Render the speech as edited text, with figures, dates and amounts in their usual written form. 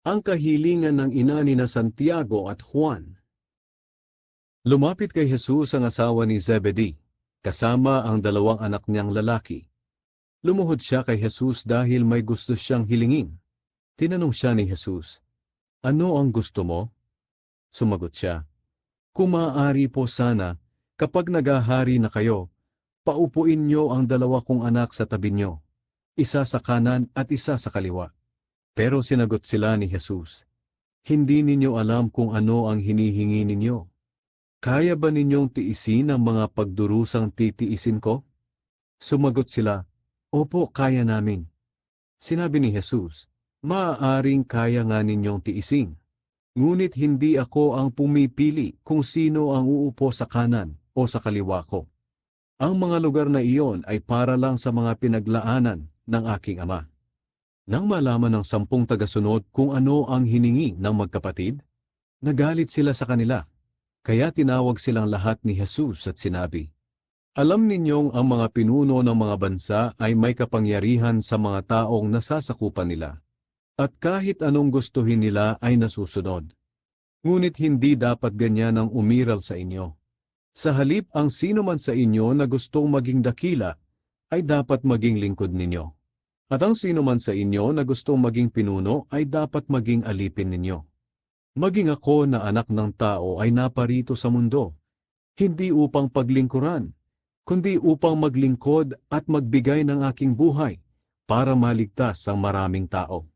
Ang kahilingan ng ina ni na Santiago at Juan. Lumapit kay Jesus ang asawa ni Zebedee, kasama ang dalawang anak niyang lalaki. Lumuhod siya kay Jesus dahil may gusto siyang hilingin. Tinanong siya ni Jesus, "Ano ang gusto mo?" Sumagot siya, "Kung maaari po sana, kapag nagahari na kayo, paupuin niyo ang dalawa kong anak sa tabi niyo, isa sa kanan at isa sa kaliwa." Pero sinagot sila ni Jesus, "Hindi ninyo alam kung ano ang hinihingi ninyo. Kaya ba ninyong tiisin ang mga pagdurusang titiisin ko?" Sumagot sila, "Opo, kaya namin." Sinabi ni Jesus, "Maaaring kaya nga ninyong tiisin. Ngunit hindi ako ang pumipili kung sino ang uupo sa kanan o sa kaliwa ko. Ang mga lugar na iyon ay para lang sa mga pinaglaanan ng aking Ama." Nang malaman ng 10 tagasunod kung ano ang hiningi ng magkapatid, nagalit sila sa kanila. Kaya tinawag silang lahat ni Jesus at sinabi, "Alam ninyong ang mga pinuno ng mga bansa ay may kapangyarihan sa mga taong nasasakupan nila. At kahit anong gustuhin nila ay nasusunod. Ngunit hindi dapat ganyan ang umiral sa inyo. Sa halip ang sino man sa inyo na gustong maging dakila ay dapat maging lingkod ninyo. At ang sino man sa inyo na gustong maging pinuno ay dapat maging alipin ninyo. Maging ako na anak ng tao ay naparito sa mundo, hindi upang paglingkuran, kundi upang maglingkod at magbigay ng aking buhay para maligtas ang maraming tao."